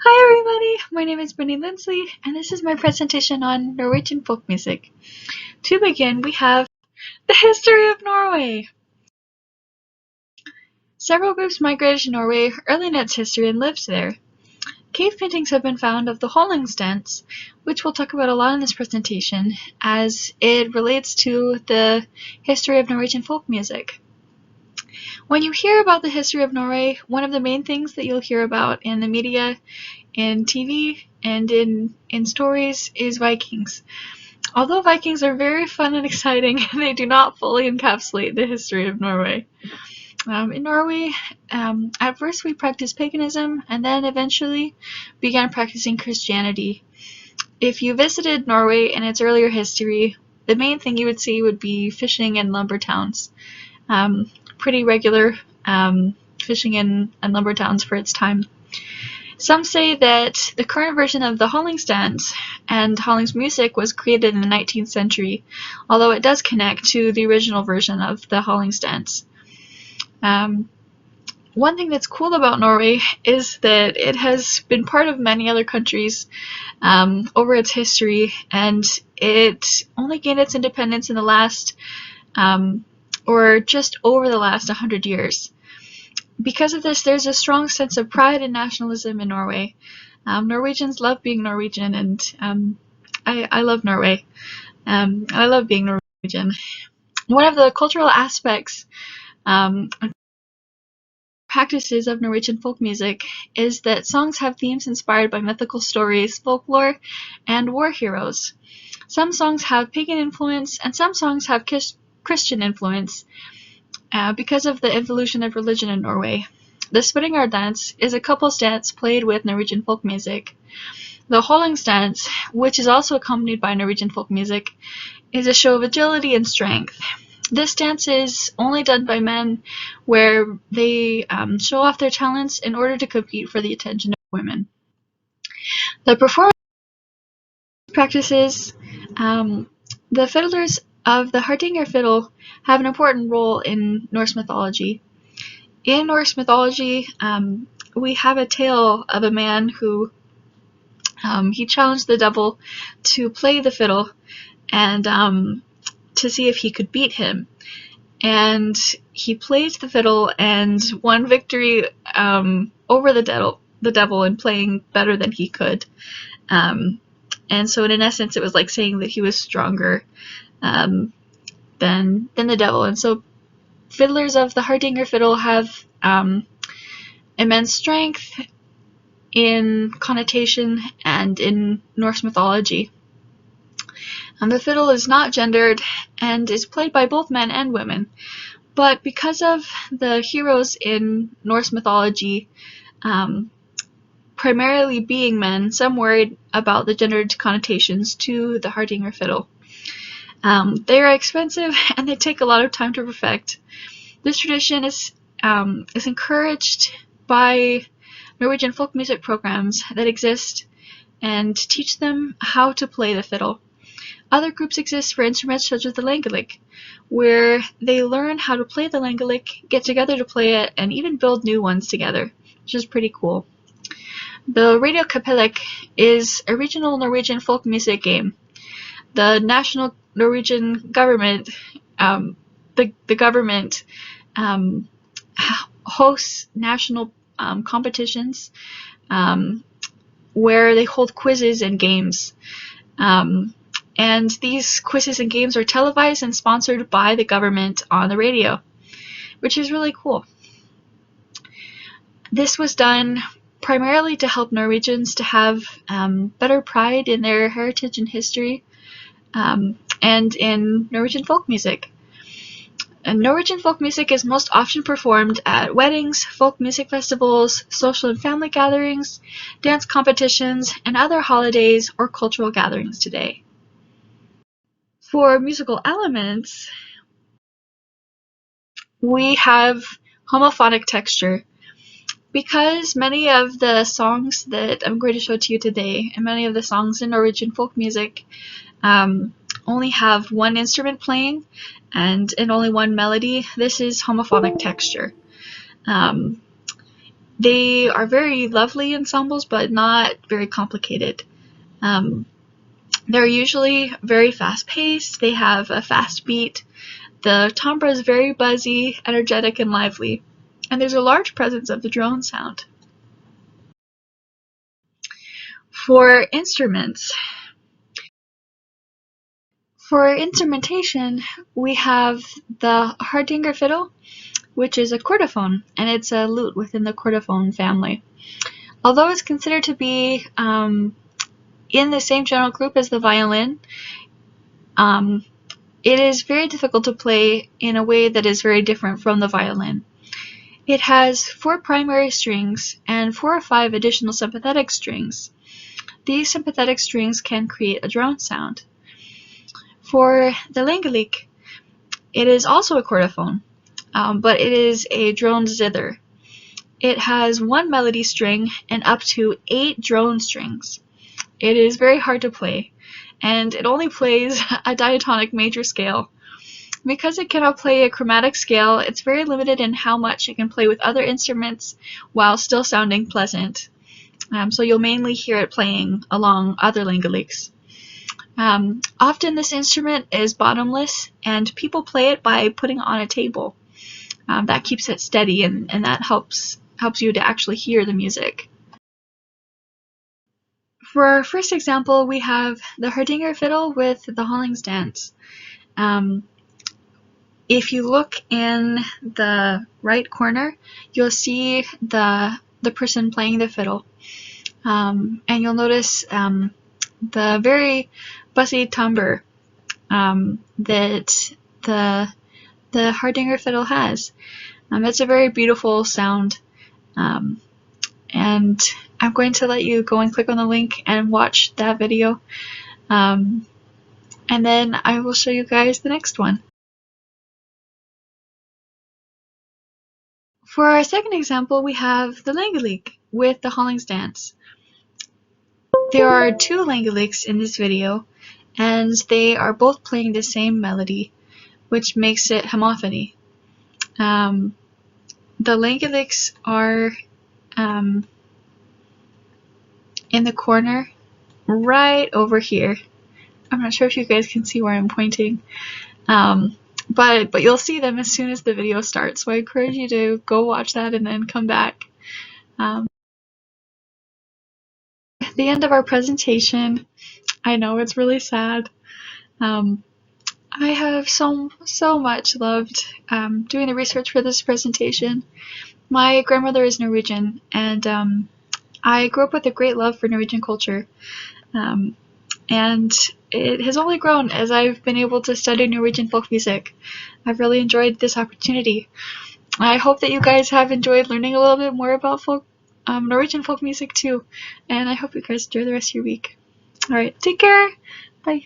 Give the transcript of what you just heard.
Hi everybody, my name is Brittany Lindsley, and this is my presentation on Norwegian folk music. To begin, we have the history of Norway. Several groups migrated to Norway early in its history and lived there. Cave paintings have been found of the Hollingsdance, which we'll talk about a lot in this presentation, as it relates to the history of Norwegian folk music. When you hear about the history of Norway, one of the main things that you'll hear about in the media, in TV, and in stories is Vikings. Although Vikings are very fun and exciting, they do not fully encapsulate the history of Norway. In Norway, at first we practiced paganism and then eventually began practicing Christianity. If you visited Norway in its earlier history, the main thing you would see would be fishing and lumber towns. Pretty regular fishing and lumber towns for its time. Some say that the current version of the Hollingsdance and Hollings music was created in the 19th century, although it does connect to the original version of the Hollingsdance. One thing that's cool about Norway is that it has been part of many other countries over its history, and it only gained its independence in the last, or just over the last 100 years. Because of this, there's a strong sense of pride and nationalism in Norway. Norwegians love being Norwegian, and I love Norway. I love being Norwegian. One of the cultural aspects and practices of Norwegian folk music is that songs have themes inspired by mythical stories, folklore, and war heroes. Some songs have pagan influence, and some songs have Christian influence. Because of the evolution of religion in Norway. The Spittingar dance is a couple's dance played with Norwegian folk music. The Hollingsdance, which is also accompanied by Norwegian folk music, is a show of agility and strength. This dance is only done by men, where they show off their talents in order to compete for the attention of women. The performance practices, the fiddlers of the Hardanger fiddle have an important role in Norse mythology. In Norse mythology, we have a tale of a man who he challenged the devil to play the fiddle and to see if he could beat him. And he played the fiddle and won victory over the devil in playing better than he could. And so in essence, it was like saying that he was stronger than the devil. And so fiddlers of the Hardanger fiddle have immense strength in connotation and in Norse mythology. The fiddle is not gendered and is played by both men and women, but because of the heroes in Norse mythology primarily being men, some worried about the gendered connotations to the Hardanger fiddle. They are expensive and they take a lot of time to perfect. This tradition is encouraged by Norwegian folk music programs that exist and teach them how to play the fiddle. Other groups exist for instruments such as the langalik, where they learn how to play the langalik, get together to play it, and even build new ones together, which is pretty cool. The Radio Kapellik is a regional Norwegian folk music game. The national Norwegian government, the government hosts national competitions where they hold quizzes and games. And these quizzes and games are televised and sponsored by the government on the radio, which is really cool. This was done primarily to help Norwegians to have better pride in their heritage and history and in Norwegian folk music. And Norwegian folk music is most often performed at weddings, folk music festivals, social and family gatherings, dance competitions, and other holidays or cultural gatherings today. For musical elements, we have homophonic texture. Because many of the songs that I'm going to show to you today, and many of the songs in Norwegian folk music, only have one instrument playing and only one melody, this is homophonic texture. They are very lovely ensembles, but not very complicated. They're usually very fast-paced. They have a fast beat. The timbre is very buzzy, energetic, and lively. And there's a large presence of the drone sound. For instruments, for instrumentation, we have the Hardanger fiddle, which is a chordophone, and it's a lute within the chordophone family. Although it's considered to be in the same general group as the violin, it is very difficult to play in a way that is very different from the violin. It has 4 primary strings and 4 or 5 additional sympathetic strings. These sympathetic strings can create a drone sound. For the Langeliek, it is also a chordophone, but it is a drone zither. It has 1 melody string and up to 8 drone strings. It is very hard to play, and it only plays a diatonic major scale. Because it cannot play a chromatic scale, it's very limited in how much it can play with other instruments while still sounding pleasant. So you'll mainly hear it playing along other Langelieks. Often this instrument is bottomless, and people play it by putting it on a table. That keeps it steady, and that helps you to actually hear the music. For our first example, we have the Hardanger fiddle with the Hollingsdance. If you look in the right corner, you'll see the person playing the fiddle, and you'll notice the very bussy timbre that the Hardanger fiddle has. It's a very beautiful sound, and I'm going to let you go and click on the link and watch that video, and then I will show you guys the next one. For our second example, we have the Langeliek with the Hollingsdance. There are 2 Langelieks in this video, and they are both playing the same melody, which makes it homophony. The Langelieks are in the corner right over here. I'm not sure if you guys can see where I'm pointing, but you'll see them as soon as the video starts, so I encourage you to go watch that and then come back. The end of our presentation. I know it's really sad. I have so much loved doing the research for this presentation. My grandmother is Norwegian, and I grew up with a great love for Norwegian culture, and it has only grown as I've been able to study Norwegian folk music. I've really enjoyed this opportunity. I hope that you guys have enjoyed learning a little bit more about Norwegian folk music too, and I hope you guys enjoy the rest of your week. Alright, take care! Bye!